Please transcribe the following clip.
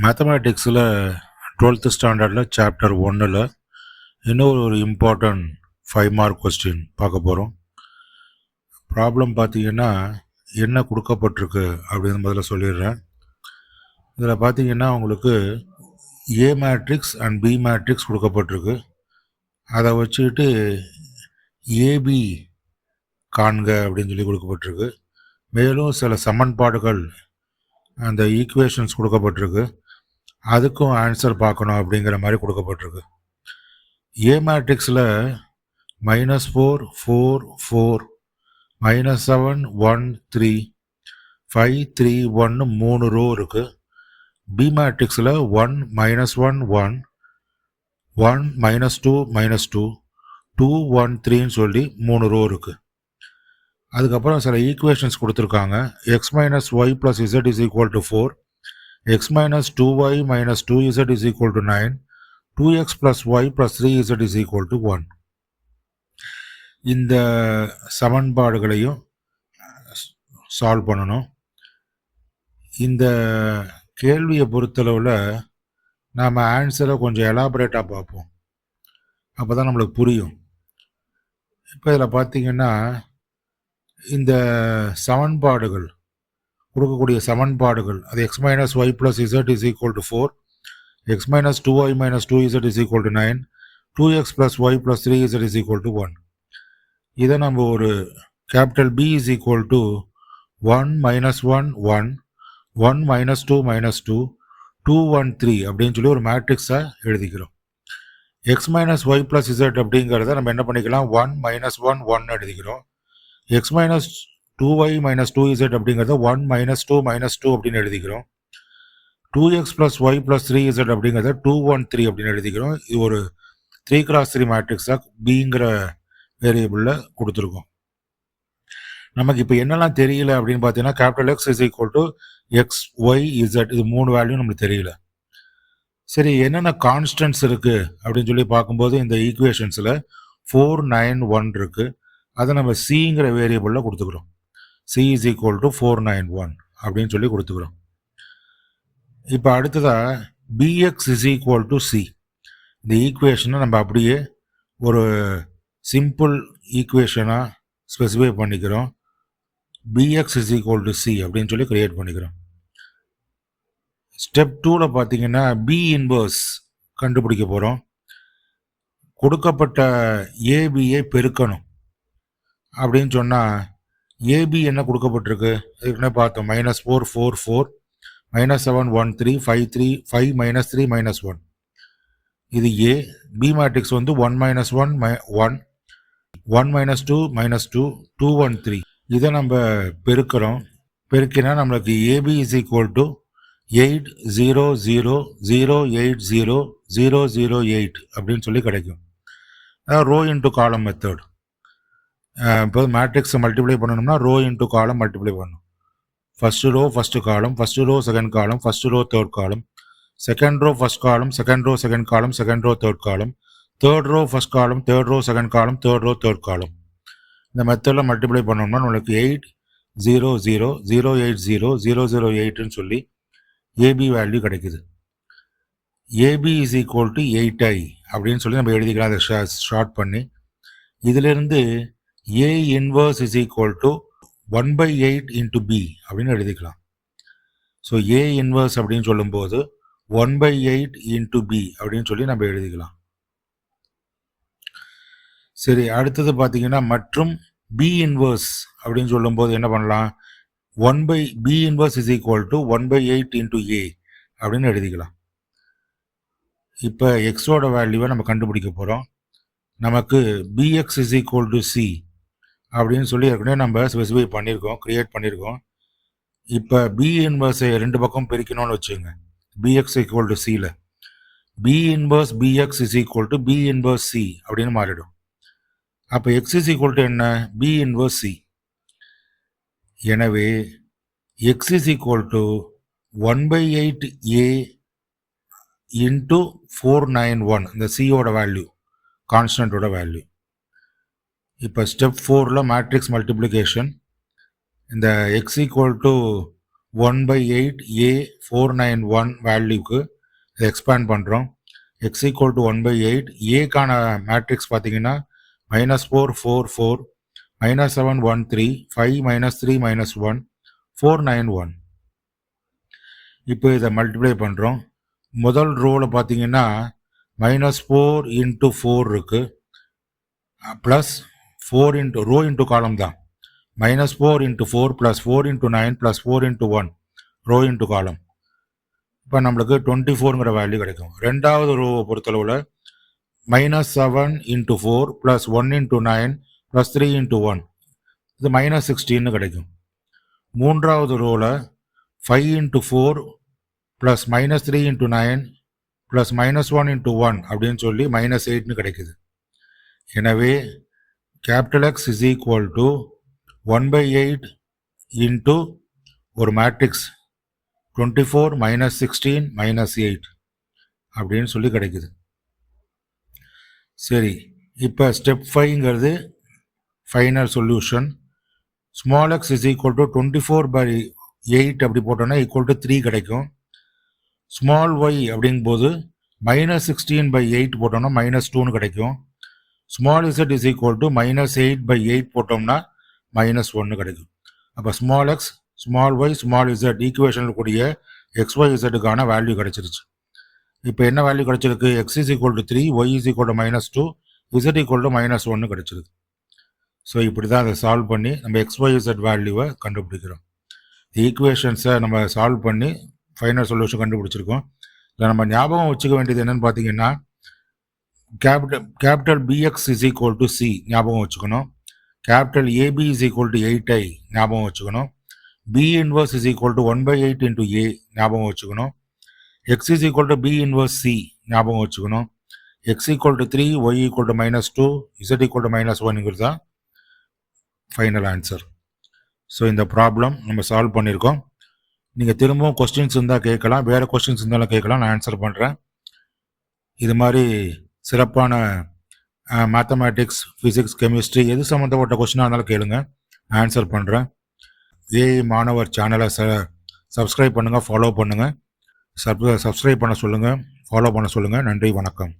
மேத்தமேட்டிக்ஸில் 12th ஸ்டாண்டர்டில் chapter 1ல் இன்னொரு இம்பார்ட்டன்ட் 5 மார்க் கொஸ்டின் பார்க்க போகிறோம். ப்ராப்ளம் பார்த்தீங்கன்னா என்ன கொடுக்கப்பட்டிருக்கு அப்படின்னு முதல்ல சொல்லிடுறேன். இதில் பார்த்தீங்கன்னா உங்களுக்கு A matrix and B matrix கொடுக்கப்பட்டிருக்கு. அதை வச்சுக்கிட்டு ஏபி காண்க அப்படின்னு சொல்லி கொடுக்கப்பட்டிருக்கு. மேலும் சில சமன்பாடுகள் அந்த ஈக்குவேஷன்ஸ் கொடுக்கப்பட்டிருக்கு, அதுக்கும் ஆன்சர் பார்க்கணும் அப்படிங்கிற மாதிரி கொடுக்கப்பட்டிருக்கு. ஏ மேட்ரிக்ஸில் -4 4 4 -7 1 3 5 3 1 3 ரோ இருக்குது. பி மேட்ரிக்ஸில் 1 -1 1 1 -2 -2 2 1 3ன்னு சொல்லி 3 ரோ இருக்குது. அதுக்கப்புறம் சில ஈக்குவேஷன்ஸ் கொடுத்துருக்காங்க. x - y + z = 4, x - 2y - 2z = 9, 2x + y + 3z = 1. இந்த சமன்பாடுகளையும் சால்வ் பண்ணணும். இந்த கேள்வியை பொறுத்தளவில் நாம் ஆன்சரை கொஞ்சம் எலாபரேட்டாக பார்ப்போம், அப்போ தான் நம்மளுக்கு புரியும். இப்போ இதில் பார்த்தீங்கன்னா இந்த சமன்பாடுகள் கொடுக்கக்கூடிய சமன்பாடுகள் அது x - y + z = 4, x - 2y - 2z = 9, 2x + y + 3z = 1. இதை நம்ம ஒரு கேபிட்டல் B = 1 - 1 1 1 - 2 -2 2 1 3 அப்படின்னு சொல்லி ஒரு மேட்ரிக்ஸை எழுதிக்கிறோம். x - y + z அப்படிங்கிறத நம்ம என்ன பண்ணிக்கலாம், 1 - 1 1 எழுதிக்கிறோம். x - 2y - 2z அப்படிங்கிறத 1 - 2 -2 அப்படின்னு எழுதிக்கிறோம். 2x + y + 3z அப்படிங்கிறத 2 1 3 அப்படின்னு எழுதிக்கிறோம். இது ஒரு 3x3 மேட்ரிக்ஸாக பிங்கிற வேரியபிளில் கொடுத்துருக்கோம். நமக்கு இப்போ என்னெல்லாம் தெரியல அப்படின்னு பார்த்தீங்கன்னா, capital X = x, y, z, இது 3 வேல்யூ நம்மளுக்கு தெரியல. சரி, என்னென்ன கான்ஸ்டன்ட்ஸ் இருக்குது அப்படின்னு சொல்லி பார்க்கும்போது இந்த ஈக்குவேஷன்ஸில் 4 9 1 இருக்குது. அதை நம்ம சிங்கிற வேரியபிளில் கொடுத்துக்கிறோம். c = 491 அப்படின்னு சொல்லி கொடுத்துக்கிறோம். இப்போ அடுத்ததாக bx = c. இந்த ஈக்குவேஷனை நம்ம அப்படியே ஒரு சிம்பிள் ஈக்குவேஷனாக ஸ்பெசிஃபை பண்ணிக்கிறோம். bx = c அப்படின்னு சொல்லி கிரியேட் பண்ணிக்கிறோம். ஸ்டெப் 2ல் பார்த்தீங்கன்னா b இன்வர்ஸ் கண்டுபிடிக்க போகிறோம். கொடுக்கப்பட்ட ஏபியை பெருக்கணும் அப்படின்னு சொன்னால் ஏபி என்ன கொடுக்கப்பட்டிருக்கு ஏற்கனவே பார்த்தோம். -4 4 4 -7 1 3 5 3 5 -3 -1. இது ஏ. பி மேட்ரிக்ஸ் வந்து 1 - 1 1 1 - 2 -2 2 1 3. இதை நம்ம பெருக்கிறோம். பெருக்கினா நம்மளுக்கு ஏபி = 8 0 0 0 8 0 0 0 8 அப்படின்னு சொல்லி கிடைக்கும். Row into column method. இப்போ மேட்ரிக்ஸை மல்டிப்ளை பண்ணணும்னா ரோ இன்ட்டு காலம் மல்டிப்ளை பண்ணணும். First row first column, first row second column, first row third column, second row first column, second row second column, second row third column, third row first column, third row second column, third row third column. இந்த மெத்தடில் multiply பண்ணோம்னா நம்மளுக்கு 8 0 0 0 8 0 0 0 8ன்னு சொல்லி AB value கிடைக்குது. AB = 8i அப்படின்னு சொல்லி நம்ம எழுதிக்கலாம். அதை ஷார்ட் பண்ணி இதிலிருந்து A இன்வர்ஸ் = 1/8 × B அப்படின்னு எழுதிக்கலாம். ஸோ A இன்வர்ஸ் அப்படின்னு சொல்லும்போது 1/8 × B அப்படின்னு சொல்லி நம்ம எழுதிக்கலாம். சரி, அடுத்தது பார்த்தீங்கன்னா மற்றும் B இன்வர்ஸ் அப்படின்னு சொல்லும்போது என்ன பண்ணலாம், B இன்வர்ஸ் = 1/8 × A அப்படின்னு எழுதிக்கலாம். இப்போ எக்ஸோட வேல்யூவை நம்ம கண்டுபிடிக்க போகிறோம். நமக்கு bx = c அப்படின்னு சொல்லி ஏற்கனவே நம்ம ஸ்பெசிஃபை பண்ணியிருக்கோம், க்ரியேட் பண்ணியிருக்கோம். இப்போ பி இன்வர்ஸை ரெண்டு பக்கம் பிரிக்கணும்னு வச்சுங்க. bx = cயில் b inverse bx = b inverse c அப்படின்னு மாறிடும். அப்போ x = என்ன, b இன்வர்ஸ் c. எனவே x = 1/8a × 491, இந்த சியோட வேல்யூ, கான்ஸ்டன்ட்டோட வேல்யூ. இப்போ ஸ்டெப் 4ல் மேட்ரிக்ஸ் மல்டிப்ளிகேஷன். இந்த x = 1/8 a 491 வேல்யூக்கு இதை எக்ஸ்பேண்ட் பண்ணுறோம். x ஈக்குவல் டு 1/8 ஏக்கான மேட்ரிக்ஸ் பார்த்தீங்கன்னா -4 4 4 -7 1 3 5 -3 -1 491. இப்போ இதை மல்டிப்ளை பண்ணுறோம். முதல் ரோவில் பார்த்தீங்கன்னா -4 × 4 இருக்குது, ப்ளஸ் 4 இன்ட்டு ரோ இன்ட்டு காலம் தான். -4 × 4 + 4 × 9 + 4 × 1 ரோ இன்ட்டு காலம். இப்போ நம்மளுக்கு 24ங்கிற வேல்யூ கிடைக்கும். ரெண்டாவது ரோவை பொறுத்தளவில் -7 × 4 + 1 × 9 + 3 × 1 இது -16 கிடைக்கும். மூன்றாவது ரோவில் 5 × 4 + -3 × 9 + -1 × 1 அப்படின்னு சொல்லி -8 கிடைக்குது. எனவே X is equal to 1/8 into ஒரு மேட்ரிக்ஸ் 24 -16 -8 அப்படின்னு சொல்லி கிடைக்குது. சரி, இப்போ ஸ்டெப் 5ங்கிறது final solution. Small x is equal to 24/8 அப்படி போட்டோன்னா = 3 கிடைக்கும். ஸ்மால் y அப்படிங்கும்போது -16/8 போட்டோம்னா -2 கிடைக்கும். Small z is equal to -8/8 போட்டோம்னா -1 கிடைக்கும். அப்போ small x small y small z ஈக்குவேஷனில் கூடிய XYZக்கான வேல்யூ கிடைச்சிருச்சு. இப்போ என்ன வேல்யூ கிடைச்சிருக்கு? x is equal to 3, y is equal to -2, z equal to -1 கிடைச்சிருக்கு. ஸோ இப்படி தான் அதை சால்வ் பண்ணி நம்ம XYZ வேல்யூவை கண்டுபிடிக்கிறோம். ஈக்குவேஷன்ஸை நம்ம சால்வ் பண்ணி ஃபைனல் சொல்யூஷன் கண்டுபிடிச்சிருக்கோம். இதில் நம்ம ஞாபகம் வச்சுக்க வேண்டியது என்னென்னு பார்த்தீங்கன்னா, capital BX is equal to C ஞாபகம் வச்சுக்கணும். Capital AB is equal to 8I ஞாபகம் வச்சுக்கணும். B inverse is equal to 1/8 into A ஞாபகம் வச்சுக்கணும். X is equal to B inverse C ஞாபகம் வச்சுக்கணும். X equal to 3, Y equal to -2, Z equal to -1ங்கிறது தான் final answer. So இந்த problem நம்ம solve பண்ணியிருக்கோம். நீங்கள் திரும்பவும் கொஸ்டின்ஸ் இருந்தால் கேட்கலாம், வேறு கொஸ்டின்ஸ் இருந்தாலும் கேட்கலாம், நான் ஆன்சர் பண்ணுறேன். இது மாதிரி சிறப்பான மேத்தமேட்டிக்ஸ், ஃபிசிக்ஸ், கெமிஸ்ட்ரி எது சம்மந்தப்பட்ட கொஸ்டினாக இருந்தாலும் கேளுங்க, ஆன்சர் பண்ணுறேன். ஏஐ மாணவர் சேனலை சப்ஸ்கிரைப் பண்ணுங்கள், ஃபாலோ பண்ணுங்கள். சப்ஸ்கிரைப் பண்ண சொல்லுங்கள், ஃபாலோ பண்ண சொல்லுங்கள். நன்றி, வணக்கம்.